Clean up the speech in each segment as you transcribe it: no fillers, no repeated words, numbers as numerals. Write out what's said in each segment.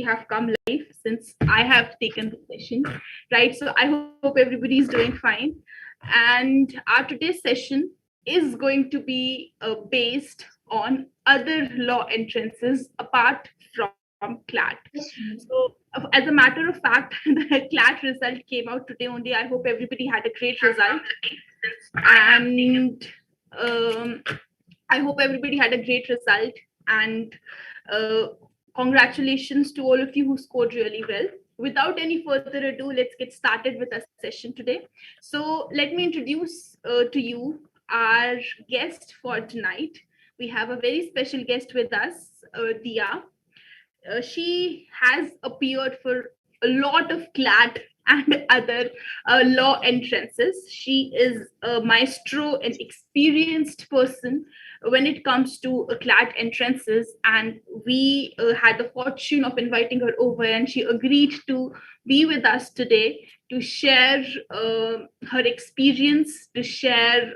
have come live since I have taken the session, right? So I hope everybody is doing fine. And our today's session is going to be based on other law entrances apart from CLAT. So, as a matter of fact, the CLAT result came out today only. I hope everybody had a great result. And I hope everybody had a great result. And uh, congratulations to all of you who scored really well. Without any further ado, let's get started with our session today. So let me introduce to you our guest for tonight. We have a very special guest with us, Dia. She has appeared for a lot of CLAT and other law entrances. She is a maestro and experienced person when it comes to CLAT entrances, and we had the fortune of inviting her over, and she agreed to be with us today to share her experience, to share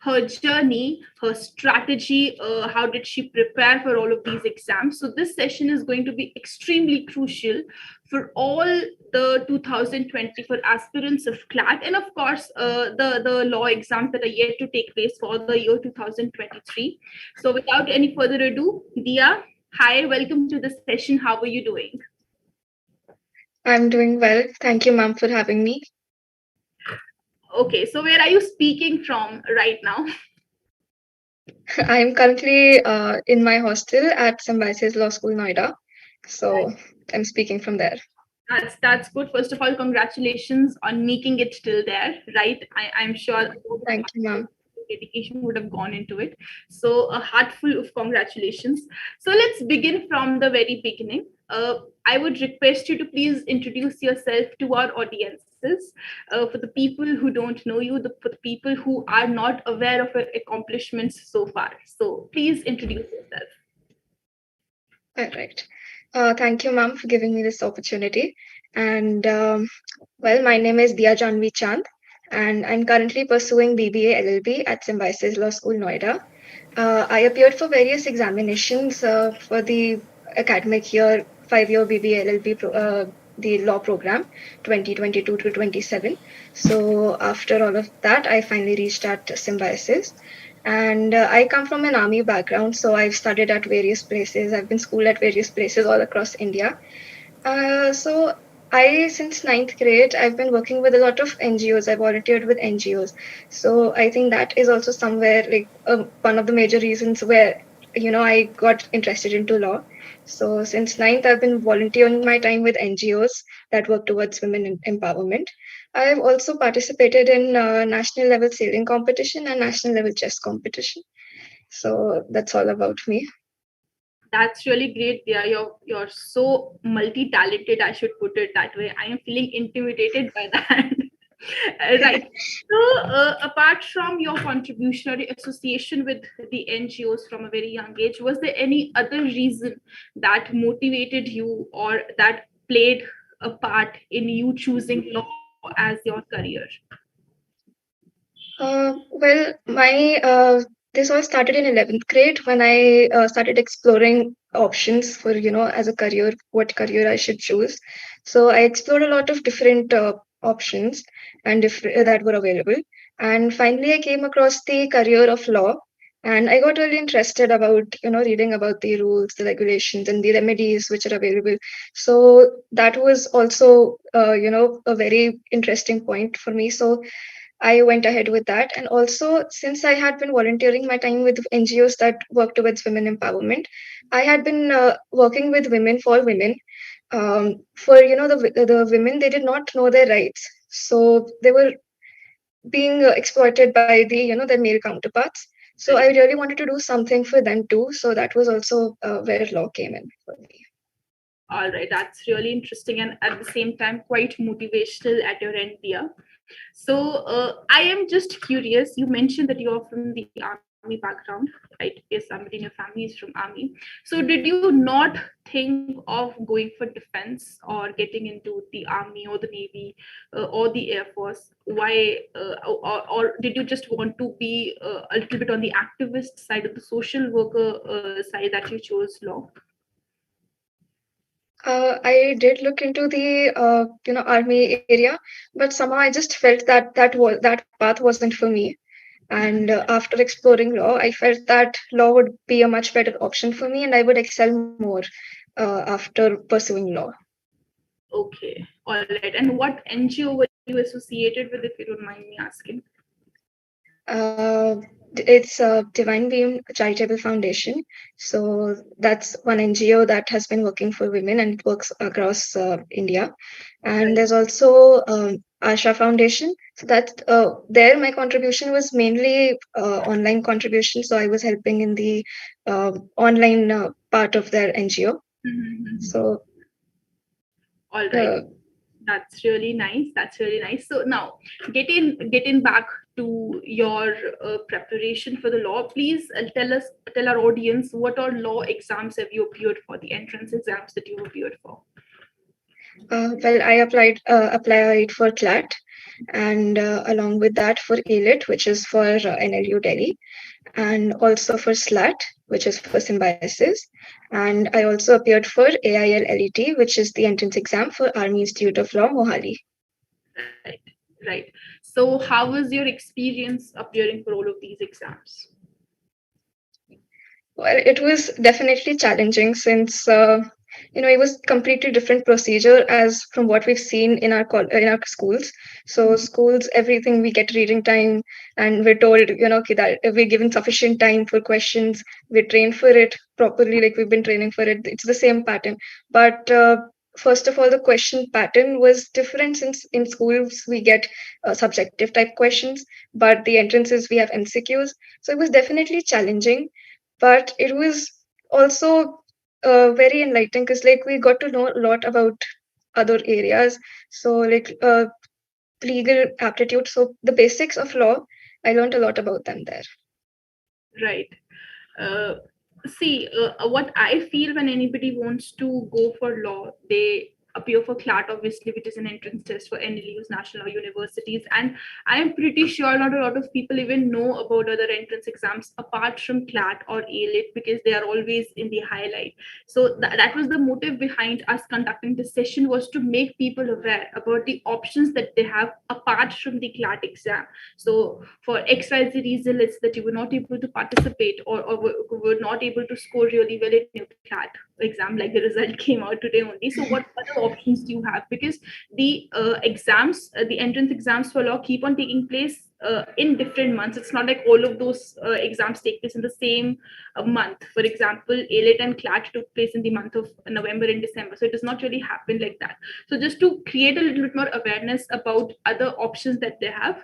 her journey, her strategy, how did she prepare for all of these exams. So this session is going to be extremely crucial for all the 2024 aspirants of CLAT, and of course the law exams that are yet to take place for the year 2023. So without any further ado, Dia, hi, welcome to the session. How are you doing? I'm doing well. Thank you, ma'am, for having me. Okay, so where are you speaking from right now? I'm currently in my hostel at Symbiosis Law School, Noida. So I'm speaking from there. That's good. First of all, congratulations on making it till there, right? I'm sure Thank you, ma'am. dedication would have gone into it. So a heartful of congratulations. So let's begin from the very beginning. I would request you to please introduce yourself to our audiences. For the people who don't know you, for the people who are not aware of your accomplishments so far. So please introduce yourself. All right. Thank you, ma'am, for giving me this opportunity. And well, my name is Dia Janvi Chand, and I'm currently pursuing BBA LLB at Symbiosis Law School, Noida. I appeared for various examinations for the academic year, 5-year BBA LLB, the law program, 2022 to 27. So after all of that, I finally reached at Symbiosis. And I come from an army background, so I've studied at various places. I've been schooled at various places all across India. So since ninth grade, I've been working with a lot of NGOs. I volunteered with NGOs. So I think that is also somewhere like one of the major reasons where, I got interested into law. So since ninth, I've been volunteering my time with NGOs that work towards women empowerment. I've also participated in national level sailing competition and national level chess competition. So that's all about me. That's really great. Yeah, you're so multi-talented, I should put it that way. I am feeling intimidated by that. Right. So, apart from your contribution or association with the NGOs from a very young age, was there any other reason that motivated you or that played a part in you choosing law as your career? Well, my this all started in 11th grade when I started exploring options for, as a career, what career I should choose. So I explored a lot of different options that were available. And finally, I came across the career of law. And I got really interested about, reading about the rules, the regulations, and the remedies which are available. So that was also, a very interesting point for me. So I went ahead with that. And also, since I had been volunteering my time with NGOs that work towards women empowerment, I had been working with women for women. For the women, they did not know their rights, so they were being exploited by their male counterparts. So I really wanted to do something for them too. So that was also where law came in for me. All right, that's really interesting and at the same time quite motivational at your end, Dia. So I am just curious. You mentioned that you're from the army background, right? Is somebody in your family is from army. So did you not think of going for defense or getting into the army or the navy or the air force? Why, or did you just want to be a little bit on the activist side of the social worker side that you chose law? I did look into the army area, but somehow I just felt that that path wasn't for me. And after exploring law, I felt that law would be a much better option for me, and I would excel more after pursuing law. Okay, all right. And what NGO were you associated with, if you don't mind me asking? Uh, it's Divine Beam Charitable Foundation. So that's one NGO that has been working for women and it works across India. And Right. there's also Asha Foundation. So that there my contribution was mainly online contribution. So I was helping in the online part of their NGO. Mm-hmm. So All right. uh, That's really nice. That's really nice. So now, getting back to your preparation for the law, please tell our audience what are law exams have you appeared for, the entrance exams that you appeared for. well, I applied for CLAT and along with that for AILET, which is for NLU Delhi, and also for SLAT, which is for symbiosis. And I also appeared for AIL-LET, which is the entrance exam for Army Institute of Law, Mohali. Right, right. So, how was your experience appearing for all of these exams? Well, it was definitely challenging since it was completely different procedure as from what we've seen in in our schools. So schools, everything we get reading time, and we're told that we're given sufficient time for questions. We're trained for it properly, like we've been training for it. It's the same pattern, but first of all, the question pattern was different since in schools we get subjective type questions, but the entrances we have MCQs. So it was definitely challenging, but it was also very enlightening because like we got to know a lot about other areas. So like legal aptitude, so the basics of law, I learned a lot about them there. Right. Uh, See, what I feel when anybody wants to go for law, they appear for CLAT, obviously, which is an entrance test for NLUs, national law universities. And I am pretty sure not a lot of people even know about other entrance exams apart from CLAT or AILET because they are always in the highlight. So that was the motive behind us conducting this session, was to make people aware about the options that they have apart from the CLAT exam. So for XYZ reason, it's that you were not able to participate or were not able to score really well in your CLAT exam, like the result came out today only. So what other options do you have? Because the the entrance exams for law keep on taking place in different months. It's not like all of those exams take place in the same month. For example, AILET and CLAT took place in the month of November and December. So it does not really happen like that. So just to create a little bit more awareness about other options that they have,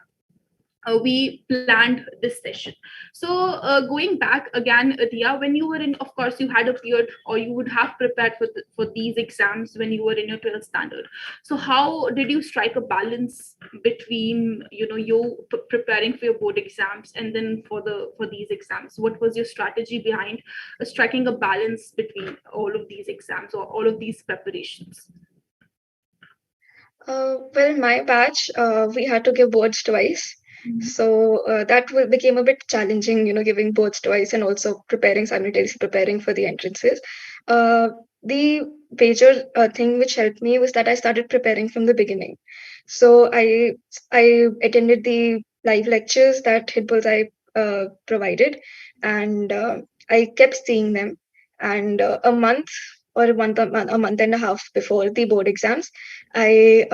we planned this session. So, going back again, Dia, when you were in, of course, you had appeared or you would have prepared for these exams when you were in your 12th standard. So, how did you strike a balance between, you preparing for your board exams and then for these exams? What was your strategy behind striking a balance between all of these exams or all of these preparations? Well, my batch, we had to give boards twice. Mhm. So became a bit challenging, giving boards twice and also simultaneously preparing for the entrances. Uh, the major thing which helped me was that I started preparing from the beginning. So I attended the live lectures that HitBullsEye provided, and I kept seeing them. And a month or a month and a half before the board exams, I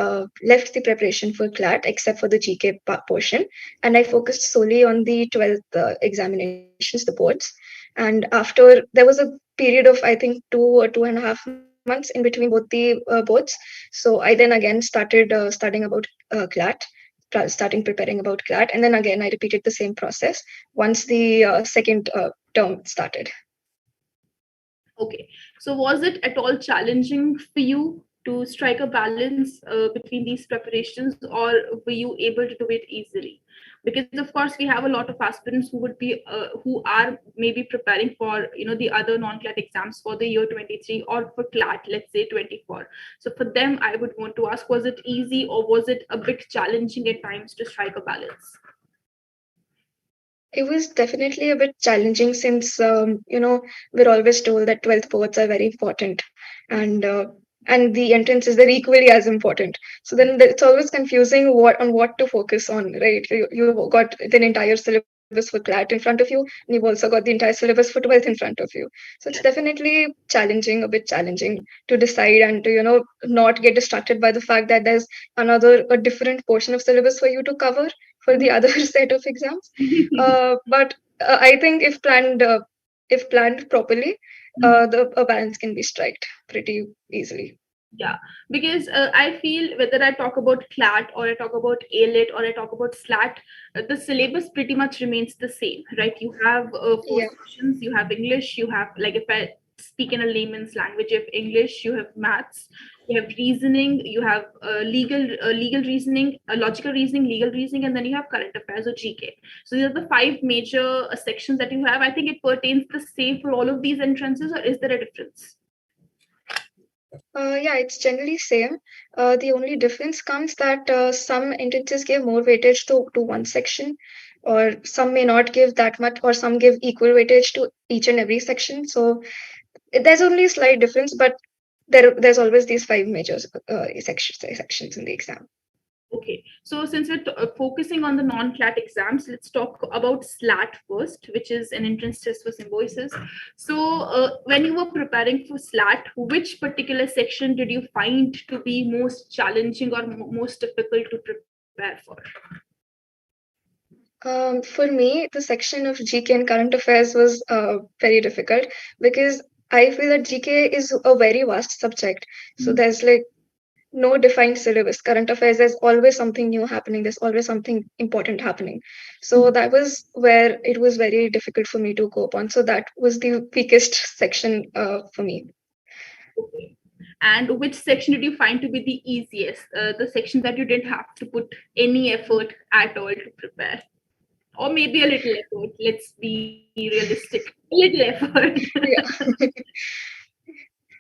left the preparation for CLAT except for the GK portion, and I focused solely on the 12th examinations, the boards. And after there was a period of I think 2 or 2.5 months in between both the boards, so I then again started studying about CLAT. Starting preparing about CLAT, and then again I repeated the same process once the second term started. Okay. So was it at all challenging for you to strike a balance between these preparations, or were you able to do it easily? Because of course we have a lot of aspirants who would be who are maybe preparing for the other non-CLAT exams for the year 23 or for CLAT, let's say 24. So for them, I would want to ask: was it easy or was it a bit challenging at times to strike a balance? It was definitely a bit challenging since we're always told that 12th boards are very important, and and the entrances, they're equally as important. So then it's always confusing what to focus on, right? You got the entire syllabus for CLAT in front of you, and you've also got the entire syllabus for 12th in front of you. So it's definitely challenging, a bit challenging to decide and to, not get distracted by the fact that there's a different portion of syllabus for you to cover for the other set of exams. But I think if planned properly, the a balance can be struck pretty easily. Yeah, because I feel whether I talk about CLAT or I talk about AILET or I talk about SLAT, the syllabus pretty much remains the same, right? You have four Yeah. sections. You have English. You have, like, if I speak in a layman's language, you have English. You have maths. You have reasoning. You have legal reasoning, logical reasoning, legal reasoning, and then you have current affairs or GK. So these are the five major sections that you have. I think it pertains the same for all of these entrances, or is there a difference? Yeah, it's generally same. The only difference comes that some entrances give more weightage to one section, or some may not give that much, or some give equal weightage to each and every section. So there's only a slight difference, but there's always these five major sections in the exam. Okay, so since we're focusing on the non-CLAT exams, let's talk about SLAT first, which is an entrance test for symbiosis. So, when you were preparing for SLAT, which particular section did you find to be most challenging or most difficult to prepare for? For me, the section of GK and current affairs was very difficult because I feel that GK is a very vast subject. So there's like no defined syllabus. Current affairs, there's always something new happening, there's always something important happening. So that was where it was very difficult for me to cope on. So that was the weakest section for me. Okay. And which section did you find to be the easiest? The section that you didn't have to put any effort at all to prepare? Or maybe a little effort. Let's be realistic. A little effort. Yeah.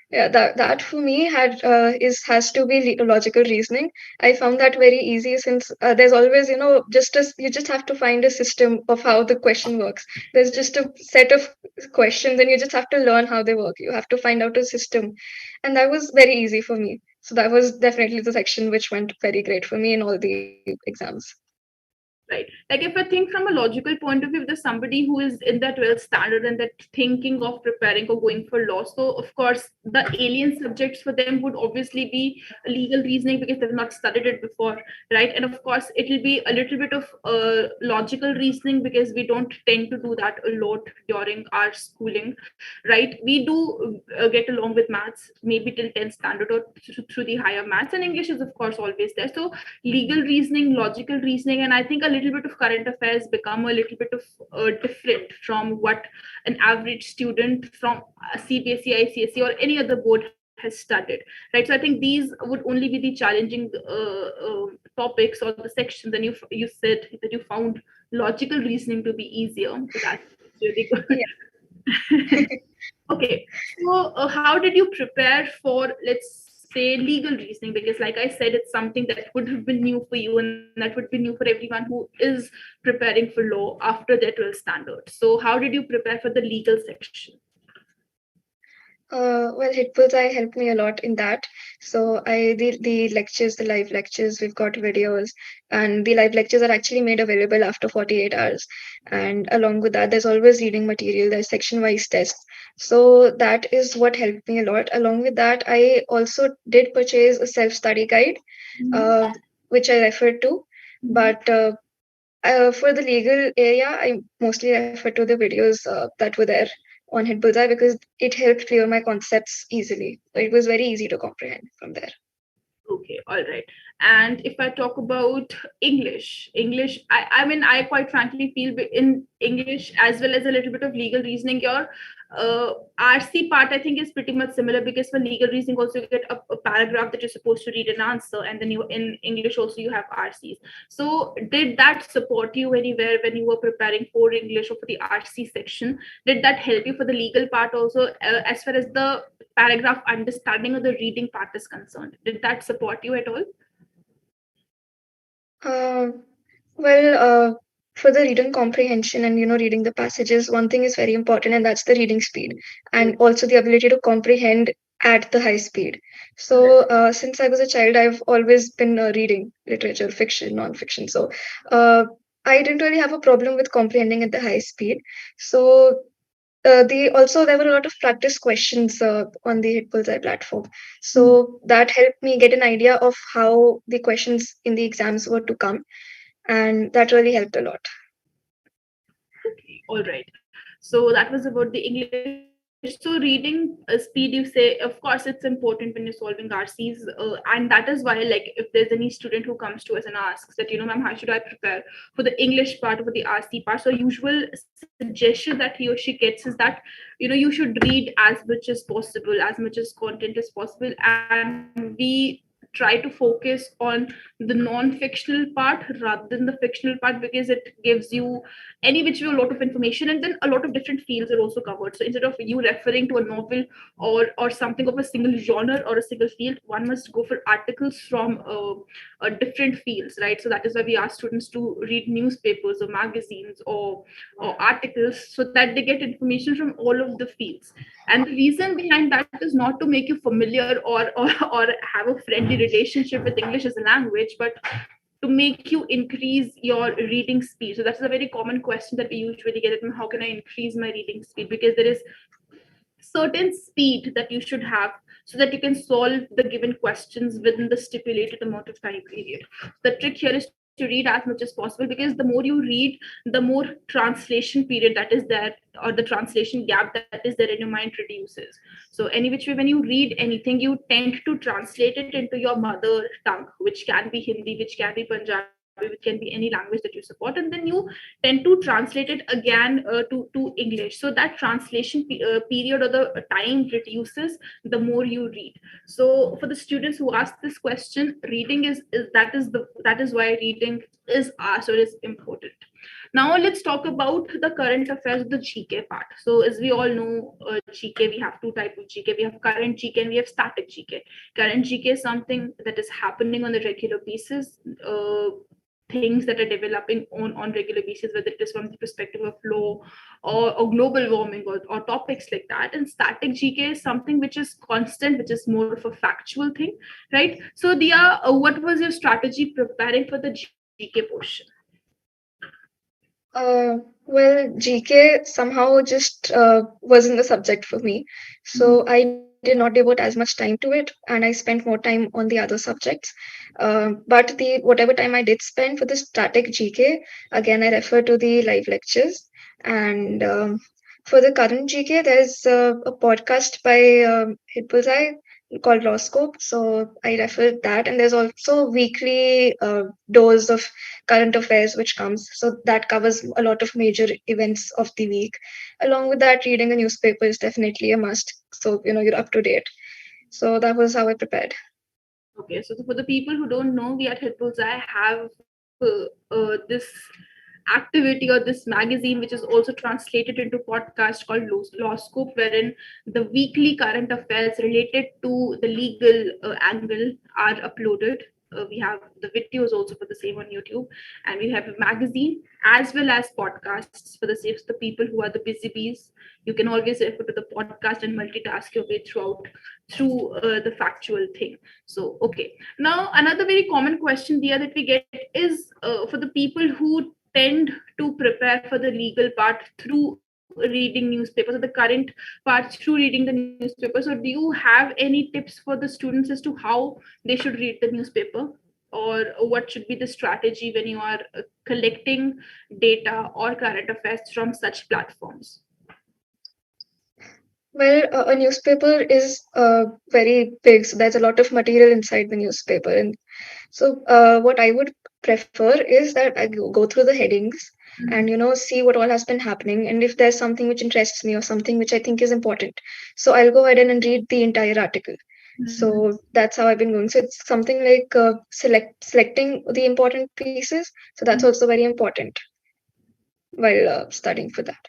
Yeah, that for me has to be logical reasoning. I found that very easy since there's always, you just have to find a system of how the question works. There's just a set of questions and you just have to learn how they work. You have to find out a system, and that was very easy for me. So that was definitely the section which went very great for me in all the exams. Right. Like, if I think from a logical point of view, if there's somebody who is in that 12th standard and that thinking of preparing or going for law, so of course the alien subjects for them would obviously be legal reasoning because they've not studied it before, right? And of course it'll be a little bit of logical reasoning because we don't tend to do that a lot during our schooling, right? We do get along with maths maybe till 10th standard or through the higher maths, and English is of course always there. So legal reasoning, logical reasoning, and I think a little bit of current affairs become a little bit of different from what an average student from CBSE, ICSE, or any other board has studied, right? So I think these would only be the challenging topics or the sections. And you said that you found logical reasoning to be easier. So that's really good. Yeah. Okay, so how did you prepare for, let's say, legal reasoning? Because, like I said, it's something that would have been new for you and that would be new for everyone who is preparing for law after their 12th standard. So, how did you prepare for the legal section? Well, HitBullsEye helped me a lot in that. So the lectures, the live lectures, we've got videos, and the live lectures are actually made available after 48 hours. And along with that, there's always reading material. There's section-wise tests. So that is what helped me a lot. Along with that, I also did purchase a self-study guide, uh, which I referred to. But for the legal area, I mostly refer to the videos that were there on HitBullsEye because it helped clear my concepts easily. So it was very easy to comprehend from there. Okay, all right. And if I talk about English, I mean, I quite frankly feel in English as well as a little bit of legal reasoning, your RC part I think is pretty much similar because for legal reasoning also you get a paragraph that you're supposed to read and answer, and then you in English also you have RCs. So did that support you anywhere when you were preparing for English or for the RC section? Did that help you for the legal part also, as far as the paragraph understanding or the reading part is concerned? Did that support you at all? Uh, well, for the reading comprehension and reading the passages, one thing is very important, and that's the reading speed, and also the ability to comprehend at the high speed. So since I was a child, I've always been reading literature, fiction, non-fiction. So uh, I didn't really have a problem with comprehending at the high speed. So there were a lot of practice questions on the HitBullsEye platform. So that helped me get an idea of how the questions in the exams were to come, and that really helped a lot. Okay, all right. So that was about the English. So reading speed, you say, of course, it's important when you're solving RCs, and that is why, like, if there's any student who comes to us and asks that, ma'am, how should I prepare for the English part or for the RC part? So usual suggestion that he or she gets is that, you should read as much as possible, as much as content as possible, and we try to focus on the non-fictional part rather than the fictional part, because it gives you any which way a lot of information, and then a lot of different fields are also covered. So instead of you referring to a novel or something of a single genre or a single field, one must go for articles from different fields, right? So that is why we ask students to read newspapers or magazines or articles, so that they get information from all of the fields. And the reason behind that is not to make you familiar or have a friendly relationship with English as a language, but to make you increase your reading speed. So that's a very common question that we usually get: how can I increase my reading speed? Because there is certain speed that you should have so that you can solve the given questions within the stipulated amount of time period. The trick here is to read as much as possible, because the more you read, the more translation period that is there, or the translation gap that is there in your mind reduces. So any which way, when you read anything, you tend to translate it into your mother tongue, which can be Hindi, which can be Punjabi, which can be any language that you support, and then you tend to translate it again to English. So that translation period or the time reduces the more you read. So for the students who ask this question, reading that is why reading is asked or is important. Now let's talk about the current affairs, the GK part. So as we all know, GK, we have two types of GK. We have current GK and we have static GK. Current GK is something that is happening on a regular basis. Things that are developing on regular basis, whether it is from the perspective of law or global warming or topics like that. And static GK is something which is constant, which is more of a factual thing, right? So Dia, what was your strategy preparing for the GK portion? Well, GK somehow just wasn't the subject for me. So I did not devote as much time to it, and I spent more time on the other subjects. But the whatever time I did spend for the static GK, again, I refer to the live lectures. And for the current GK, there's a podcast by HitBullsEye called Roscope. So I refer that, and there's also weekly dose of current affairs which comes, so that covers a lot of major events of the week. Along with that, reading a newspaper is definitely a must, so you're up to date. So that was how I prepared. Okay, so for the people who don't know, we at HitBullsEye have this activity or this magazine, which is also translated into podcast called Law Scope, wherein the weekly current affairs related to the legal angle are uploaded. We have the videos also for the same on YouTube, and we have a magazine as well as podcasts for the people who are the busy bees. You can always refer to the podcast and multitask your way through the factual thing. So okay, now another very common question there that we get is for the people who tend to prepare for the legal part through reading newspapers, or the current part through reading the newspaper. So do you have any tips for the students as to how they should read the newspaper, or what should be the strategy when you are collecting data or current affairs from such platforms? Well, a newspaper is very big, so there's a lot of material inside the newspaper. And so, what I would prefer is that I go through the headings and see what all has been happening, and if there's something which interests me or something which I think is important, so I'll go ahead and read the entire article. So that's how I've been going. So it's something like selecting the important pieces. So that's also very important while studying for that.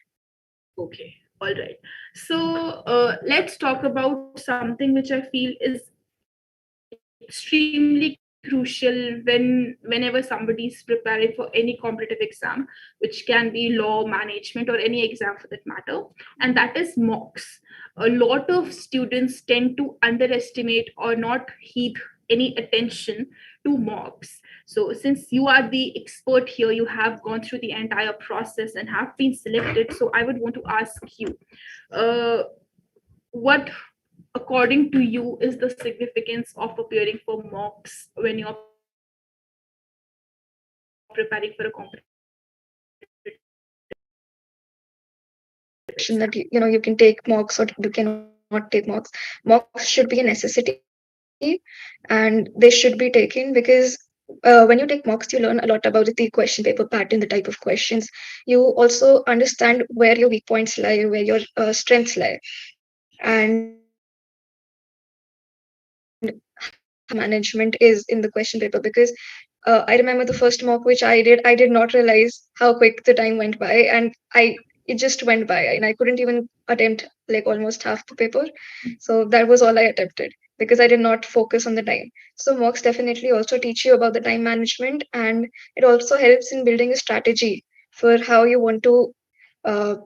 Okay, all right. So let's talk about something which I feel is extremely crucial crucial whenever somebody is preparing for any competitive exam, which can be law, management, or any exam for that matter, and that is mocks. A lot of students tend to underestimate or not heed any attention to mocks. So since you are the expert here, you have gone through the entire process and have been selected, so I would want to ask you, what according to you is the significance of appearing for mocks when you're preparing for a competitive Question that you can take mocks or you cannot take mocks. Mocks should be a necessity, and they should be taken because when you take mocks, you learn a lot about the question paper pattern, the type of questions. You also understand where your weak points lie, where your strengths lie, and how management is in the question paper. Because I remember the first mock which I did not realize how quick the time went by, and it just went by, and I couldn't even attempt like almost half the paper. So that was all I attempted because I did not focus on the time. So mocks definitely also teach you about the time management, and it also helps in building a strategy for how you want to uh,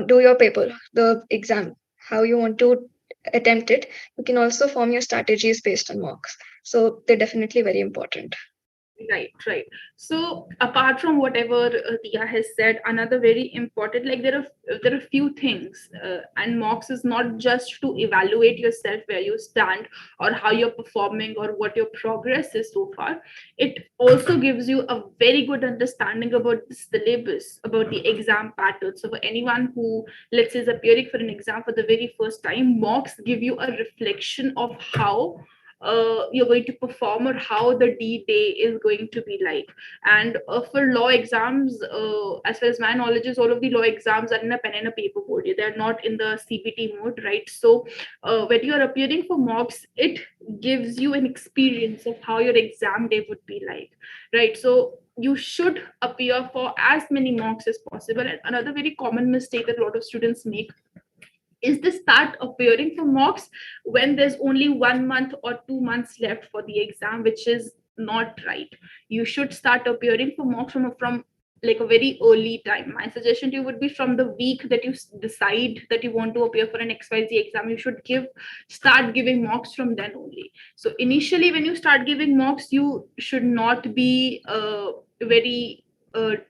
do your paper, the exam, how you want to attempt it. You can also form your strategies based on mocks. So they're definitely very important. Right, right. So apart from whatever Tia has said, another very important, like there are few things, and mocks is not just to evaluate yourself where you stand or how you're performing or what your progress is so far. It also gives you a very good understanding about the syllabus, about the exam pattern. So for anyone who, let's say, is appearing for an exam for the very first time, mocks give you a reflection of how you're going to perform or how the D-day is going to be like. And for law exams, as far as my knowledge is, all of the law exams are in a pen and a paper mode. They're not in the CPT mode, right? So when you're appearing for mocks, it gives you an experience of how your exam day would be like, right? So you should appear for as many mocks as possible. And another very common mistake that a lot of students make is they start appearing for mocks when there's only 1 month or 2 months left for the exam, which is not right. You should start appearing for mocks from like a very early time. My suggestion to you would be from the week that you decide that you want to appear for an XYZ exam, you should start giving mocks from then only. So initially when you start giving mocks, you should not be very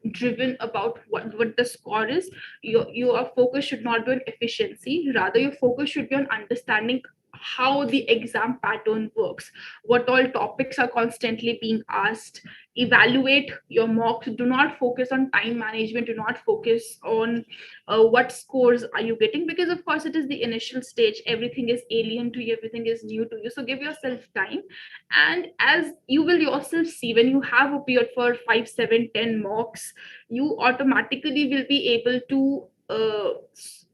driven about what the score is. Your focus should not be on efficiency, rather your focus should be on understanding how the exam pattern works, what all topics are constantly being asked. Evaluate your mocks. Do not focus on time management, do not focus on what scores are you getting, because of course it is the initial stage, everything is alien to you, everything is new to you. So give yourself time, and as you will yourself see, when you have appeared for 5, 7, 10 mocks, you automatically will be able to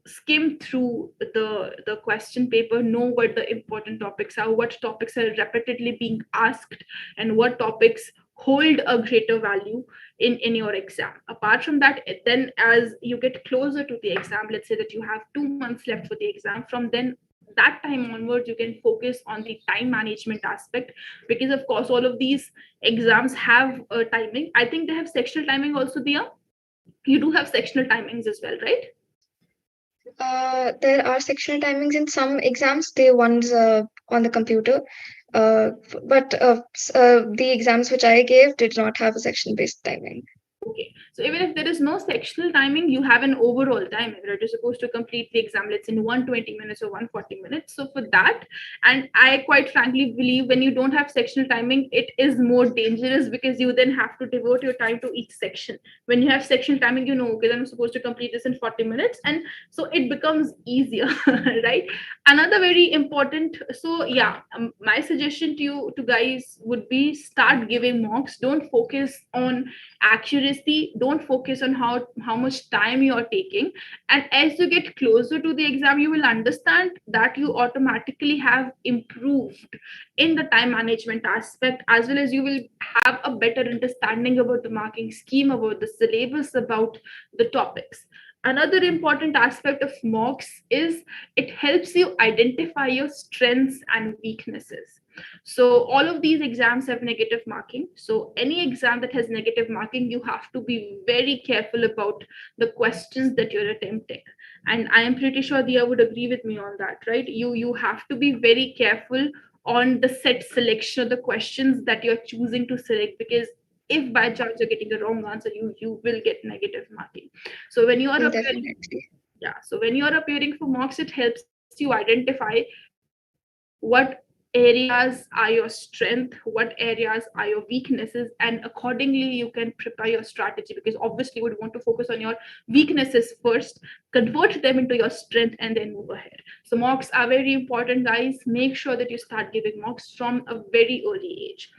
skim through the question paper, know what the important topics are, what topics are repeatedly being asked, and what topics hold a greater value in your exam. Apart from that, then as you get closer to the exam, let's say that you have 2 months left for the exam, from then that time onwards you can focus on the time management aspect, because of course all of these exams have a timing. I think they have sectional timing also. There you do have sectional timings as well, right? There are sectional timings in some exams. They ones on the computer, but the exams which I gave did not have a section-based timing. Okay, so even if there is no sectional timing, you have an overall time, right? You're supposed to complete the exam, let's in 120 minutes or 140 minutes. So for that, and I quite frankly believe when you don't have sectional timing, it is more dangerous, because you then have to devote your time to each section. When you have sectional timing, you know, okay, then I'm supposed to complete this in 40 minutes. And so it becomes easier, right? Another very important, so yeah, my suggestion to you, to guys, would be start giving mocks. Don't focus on accuracy, don't focus on how much time you are taking, and as you get closer to the exam you will understand that you automatically have improved in the time management aspect, as well as you will have a better understanding about the marking scheme, about the syllabus, about the topics. Another important aspect of mocks is it helps you identify your strengths and weaknesses. So all of these exams have negative marking. So any exam that has negative marking, you have to be very careful about the questions that you're attempting. And I am pretty sure Dia would agree with me on that, right? You have to be very careful on the set selection of the questions that you're choosing to select, because if by chance you're getting a wrong answer, you will get negative marking. So when you are appearing, Definitely. yeah, so when you are appearing for mocks, it helps you identify what areas are your strength, what areas are your weaknesses, and accordingly you can prepare your strategy, because obviously you would want to focus on your weaknesses first, convert them into your strength, and then move ahead. So mocks are very important, guys. Make sure that you start giving mocks from a very early age.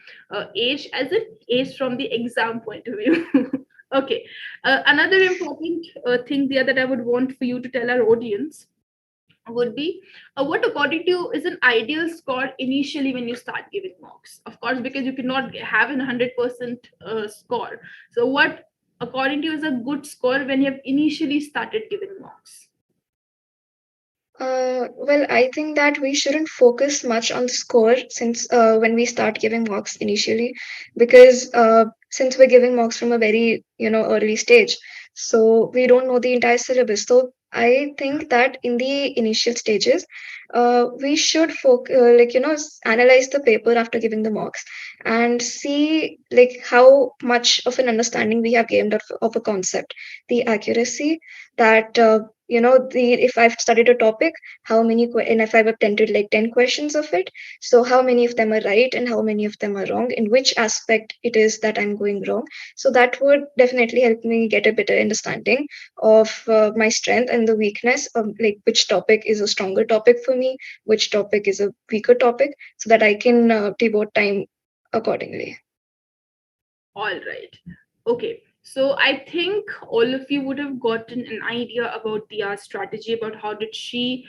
Age as in age from the exam point of view. Okay. Another important thing there that I would want for you to tell our audience would be what according to you is an ideal score initially when you start giving mocks, of course, because you cannot have an 100% score. So what according to you is a good score when you have initially started giving mocks? Well, I think that we shouldn't focus much on the score since when we start giving mocks initially, because since we're giving mocks from a very early stage, so we don't know the entire syllabus. So I think that in the initial stages, we should analyze the paper after giving the mocks and see like how much of an understanding we have gained of a concept, the accuracy that the if I've studied a topic, how many and if I've attempted like 10 questions of it, so how many of them are right and how many of them are wrong, in which aspect it is that I'm going wrong. So that would definitely help me get a better understanding of my strength and the weakness of like which topic is a stronger topic for me, which topic is a weaker topic, so that I can devote time accordingly. All right. Okay. So I think all of you would have gotten an idea about Dia's strategy, about how did she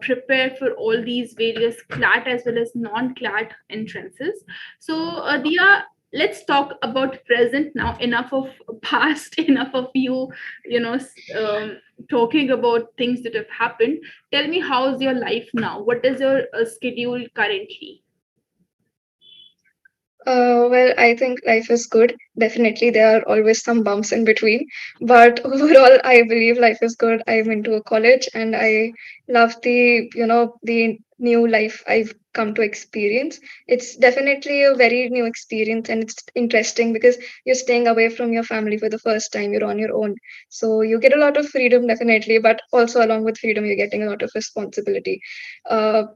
prepare for all these various CLAT as well as non-CLAT entrances. So Dia, let's talk about present now. Enough of past, enough of you, talking about things that have happened. Tell me, how's your life now? What is your schedule currently? Well, I think life is good. Definitely, there are always some bumps in between, but overall, I believe life is good. I'm into a college, and I love the new life I've come to experience. It's definitely a very new experience, and it's interesting because you're staying away from your family for the first time. You're on your own, so you get a lot of freedom, definitely, but also along with freedom, you're getting a lot of responsibility. Uh,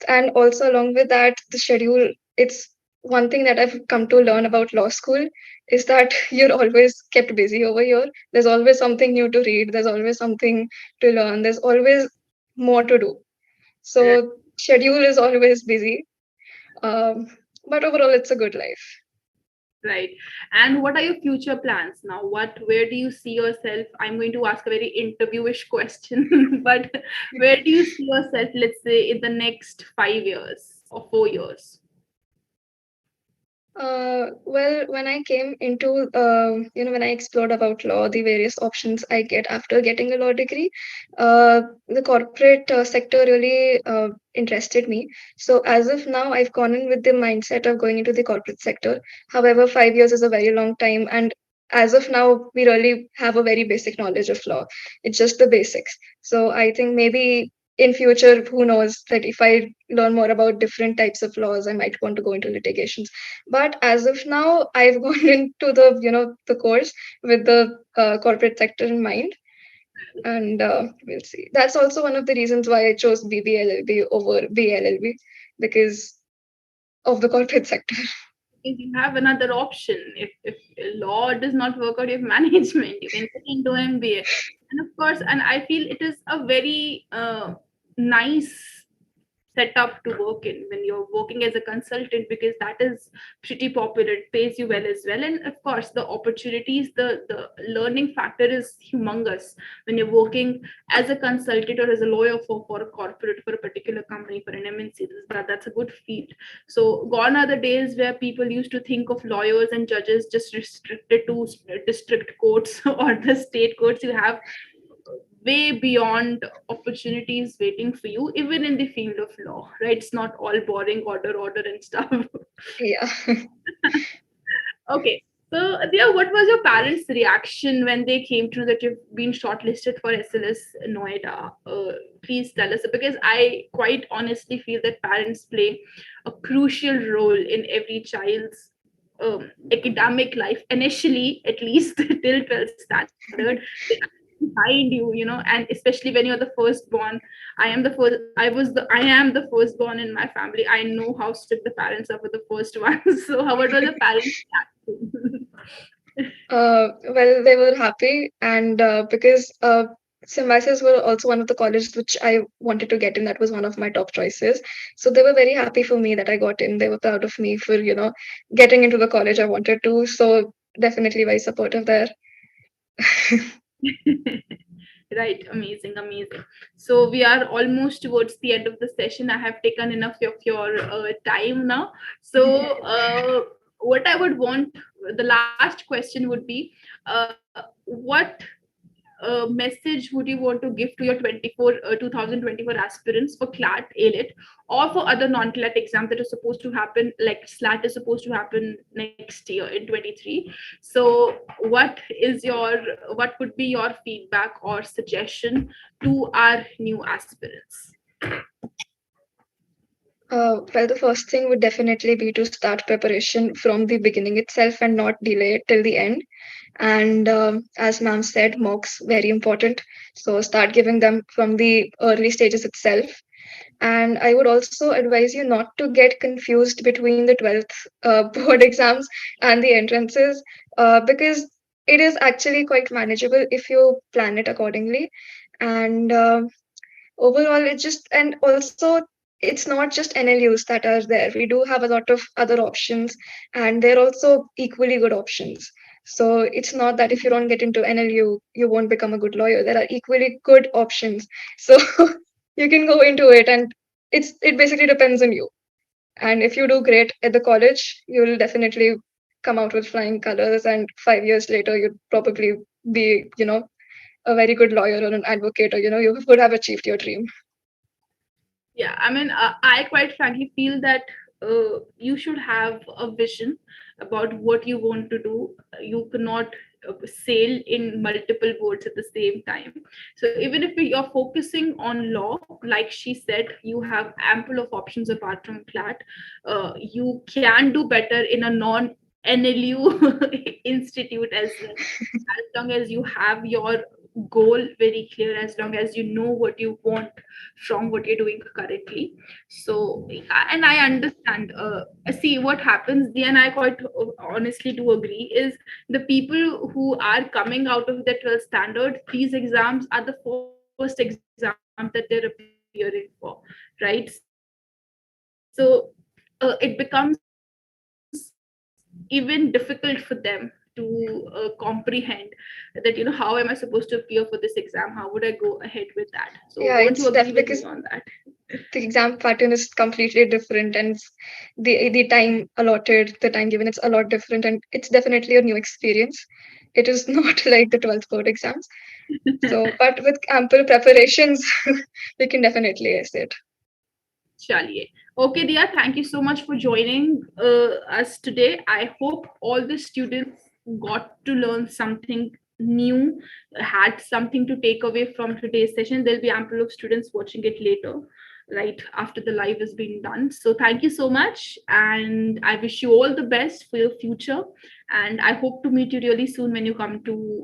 and also along with that, the schedule. It's one thing that I've come to learn about law school is that you're always kept busy over here. There's always something new to read, there's always something to learn, there's always more to do. So schedule is always busy. Um, but overall it's a good life. Right. And what are your future plans now? Where do you see yourself? I'm going to ask a very interviewish question, but where do you see yourself, let's say, in the next 5 years or 4 years? Well, when I came into, when I explored about law, the various options I get after getting a law degree, the corporate sector really interested me. So as of now, I've gone in with the mindset of going into the corporate sector. However, 5 years is a very long time, and as of now, we really have a very basic knowledge of law. It's just the basics. So I think maybe in future, who knows that if I learn more about different types of laws, I might want to go into litigations. But as of now, I've gone into the course with the corporate sector in mind, and we'll see. That's also one of the reasons why I chose BBLLB over BLLB, because of the corporate sector. If you have another option, if law does not work out, you have management, you can get into MBA. And of course, and I feel it is a very nice setup to work in when you're working as a consultant, because that is pretty popular, it pays you well as well, and of course the opportunities, the learning factor is humongous when you're working as a consultant or as a lawyer for a corporate, for a particular company, for an MNC. That's a good field. So gone are the days where people used to think of lawyers and judges just restricted to district courts or the state courts. You have way beyond opportunities waiting for you, even in the field of law, right? It's not all boring order and stuff. Yeah. Okay. So, Dia, what was your parents' reaction when they came to know that you've been shortlisted for SLS Noida? Please tell us, because I quite honestly feel that parents play a crucial role in every child's academic life, initially, at least till 12th standard. They are behind you, and especially when you're the firstborn. I am the firstborn in my family. I know how strict the parents are for the first one. So, how what was the parents' reaction? Well, they were happy, and because Symbiosis were also one of the colleges which I wanted to get in. That was one of my top choices. So they were very happy for me that I got in. They were proud of me for, getting into the college I wanted to. So definitely very supportive there. Right, amazing, amazing. So we are almost towards the end of the session. I have taken enough of your time now. So what I would want, the last question would be, what message would you want to give to your 2024 aspirants for CLAT, AILET, or for other non-CLAT exams that are supposed to happen, like SLAT is supposed to happen next year in 23? So what would be your feedback or suggestion to our new aspirants? Well, the first thing would definitely be to start preparation from the beginning itself and not delay it till the end. And as ma'am said, mocks very important. So start giving them from the early stages itself. And I would also advise you not to get confused between the 12th board exams and the entrances, because it is actually quite manageable if you plan it accordingly. And overall, and also it's not just NLUs that are there. We do have a lot of other options, and they're also equally good options. So it's not that if you don't get into NLU, you won't become a good lawyer. There are equally good options. So you can go into it, and it basically depends on you. And if you do great at the college, you'll definitely come out with flying colors, and 5 years later, you'd probably be, a very good lawyer or an advocate, or you would have achieved your dream. Yeah, I mean, I quite frankly feel that you should have a vision about what you want to do. You cannot sail in multiple boats at the same time. So even if you're focusing on law, like she said, you have ample of options apart from CLAT. You can do better in a non NLU institute as well, as long as you have your goal very clear, as long as you know what you want from what you're doing currently. So and I understand, see what happens, and I quite honestly do agree, is the people who are coming out of the 12th standard, these exams are the first exams that they're appearing for, right? So it becomes even difficult for them to comprehend that, how am I supposed to appear for this exam, how would I go ahead with that? So won't you agree with me on that? Yeah, it's definitely because the exam pattern is completely different, and the time allotted, the time given, it's a lot different, and it's definitely a new experience. It is not like the 12th board exams. So, but with ample preparations, we can definitely ace it. Chaliye. Okay, Dia, thank you so much for joining us today. I hope all the students got to learn something new, had something to take away from today's session. There'll be ample of students watching it later, right after the live has been done. So thank you so much, and I wish you all the best for your future. And I hope to meet you really soon when you come to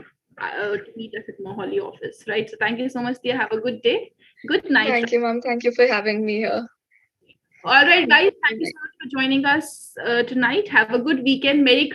meet us at Mohali office, right? So thank you so much, Dia. Have a good day. Good night. Thank you, ma'am. Thank you for having me here. All right, guys, thank you so much for joining us tonight. Have a good weekend. Merry